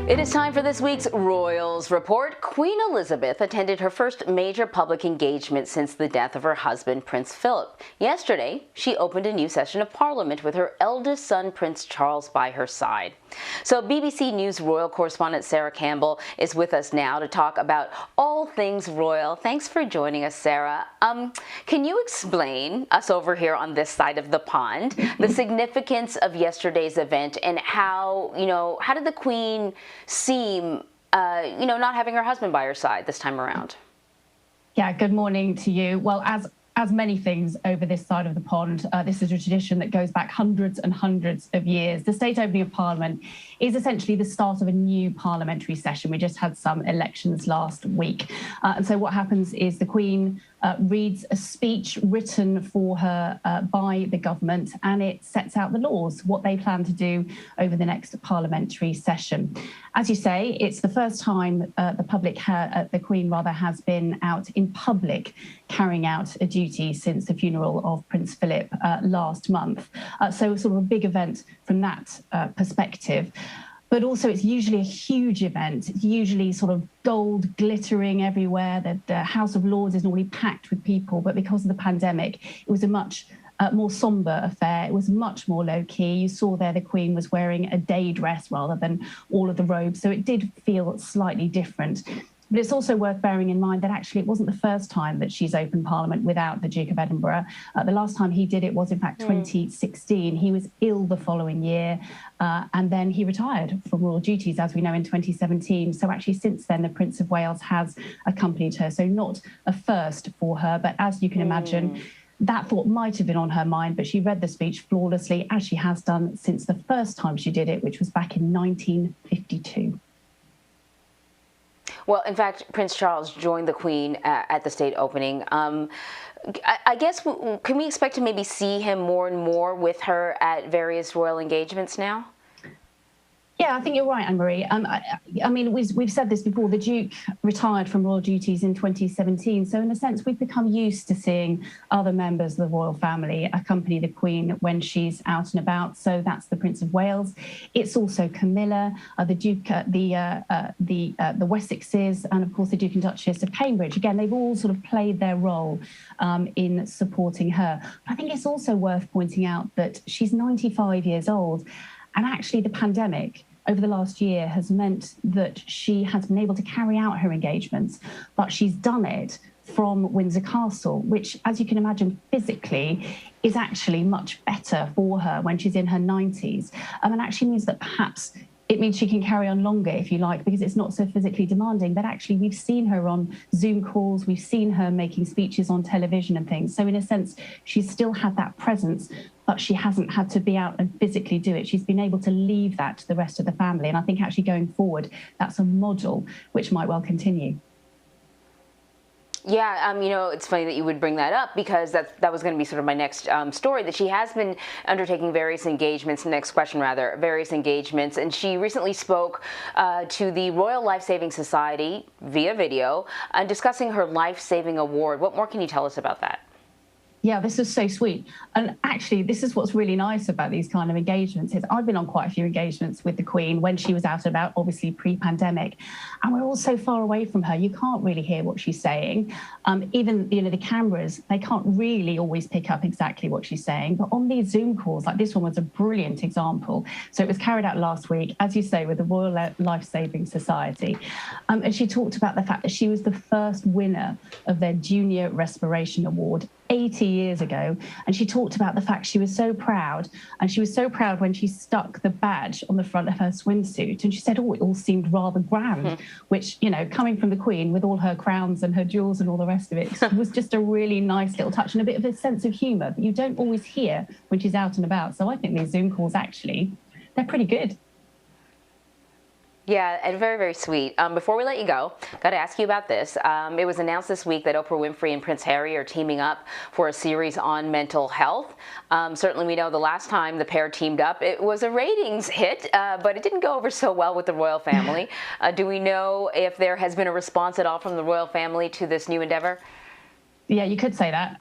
It is time for this week's Royals Report. Queen Elizabeth attended her first major public engagement since the death of her husband, Prince Philip. Yesterday, she opened a new session of Parliament with her eldest son, Prince Charles, by her side. So BBC News royal correspondent Sarah Campbell is with us now to talk about all things royal. Thanks for joining us, Sarah. Can you explain us over here on this side of the pond the significance of yesterday's event and how did the Queen seem, not having her husband by her side this time around? Yeah, good morning to you. Well, as many things over this side of the pond, this is a tradition that goes back hundreds and hundreds of years. The state opening of Parliament is essentially the start of a new parliamentary session. We just had some elections last week. And so what happens is the Queen reads a speech written for her by the government, and it sets out the laws, what they plan to do over the next parliamentary session. As you say, it's the first time the Queen has been out in public carrying out a duty since the funeral of Prince Philip last month. So sort of a big event from that perspective. But also it's usually a huge event. It's usually sort of gold glittering everywhere. The House of Lords is normally packed with people, but because of the pandemic, it was a much more sombre affair. It was much more low-key. You saw there the Queen was wearing a day dress rather than all of the robes, so it did feel slightly different. But it's also worth bearing in mind that actually it wasn't the first time that she's opened Parliament without the Duke of Edinburgh. The last time he did it was, in fact, 2016. He was ill the following year, and then he retired from royal duties, as we know, in 2017. So actually, since then, the Prince of Wales has accompanied her. So not a first for her, but as you can imagine, that thought might have been on her mind, but she read the speech flawlessly, as she has done since the first time she did it, which was back in 1952. Well, in fact, Prince Charles joined the Queen at the state opening. I guess, can we expect to maybe see him more and more with her at various royal engagements now? Yeah, I think you're right, Anne-Marie. I mean, we've said this before. The Duke retired from royal duties in 2017. So in a sense, we've become used to seeing other members of the royal family accompany the Queen when she's out and about. So that's the Prince of Wales. It's also Camilla, the Duke, the Wessexes, and of course the Duke and Duchess of Cambridge. Again, they've all sort of played their role in supporting her. But I think it's also worth pointing out that she's 95 years old. And actually, the pandemic over the last year has meant that she has been able to carry out her engagements, but she's done it from Windsor Castle, which, as you can imagine, physically is actually much better for her when she's in her 90s. And actually means that perhaps it means she can carry on longer, if you like, because it's not so physically demanding. But actually, we've seen her on Zoom calls. We've seen her making speeches on television and things. So in a sense, she's still had that presence, but she hasn't had to be out and physically do it. She's been able to leave that to the rest of the family. And I think actually going forward, that's a model which might well continue. Yeah, it's funny that you would bring that up because that was going to be sort of my next story, that she has been undertaking various engagements, various engagements, and she recently spoke to the Royal Life-Saving Society via video discussing her life-saving award. What more can you tell us about that? Yeah, this is so sweet. And actually, this is what's really nice about these kind of engagements is I've been on quite a few engagements with the Queen when she was out and about, obviously pre-pandemic. And we're all so far away from her. You can't really hear what she's saying. Even, the cameras, they can't really always pick up exactly what she's saying. But on these Zoom calls, like this one was a brilliant example. So it was carried out last week, as you say, with the Royal Life-Saving Society. And she talked about the fact that she was the first winner of their Junior Respiration Award 80 years ago, and she talked about the fact she was so proud, and she was so proud when she stuck the badge on the front of her swimsuit, and she said, it all seemed rather grand, which, coming from the Queen with all her crowns and her jewels and all the rest of it, was just a really nice little touch and a bit of a sense of humour that you don't always hear when she's out and about. So I think these Zoom calls, actually, they're pretty good. Yeah, and very, very sweet. Before we let you go, got to ask you about this. It was announced this week that Oprah Winfrey and Prince Harry are teaming up for a series on mental health. Certainly we know the last time the pair teamed up, it was a ratings hit, but it didn't go over so well with the royal family. Do we know if there has been a response at all from the royal family to this new endeavor? Yeah, you could say that.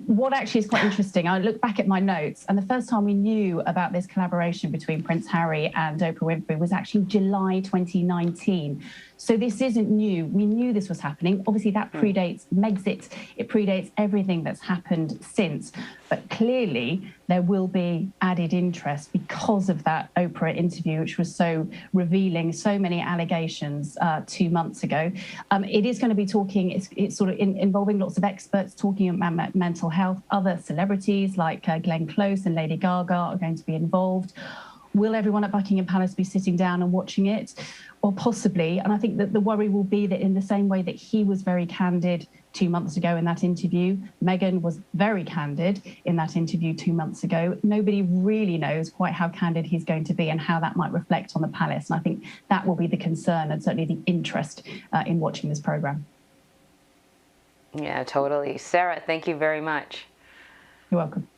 What actually is quite interesting, I look back at my notes, and the first time we knew about this collaboration between Prince Harry and Oprah Winfrey was actually July 2019. So this isn't new. We knew this was happening. Obviously, that predates Megxit. It predates everything that's happened since. But clearly, there will be added interest because of that Oprah interview, which was so revealing, so many allegations 2 months ago. It is going to be talking, it's sort of involving lots of experts talking about mental health. Other celebrities like Glenn Close and Lady Gaga are going to be involved. Will everyone at Buckingham Palace be sitting down and watching it? Or possibly, and I think that the worry will be that in the same way that he was very candid 2 months ago in that interview, Meghan was very candid in that interview 2 months ago. Nobody really knows quite how candid he's going to be and how that might reflect on the palace. And I think that will be the concern and certainly the interest in watching this programme. Yeah, totally. Sarah, thank you very much. You're welcome.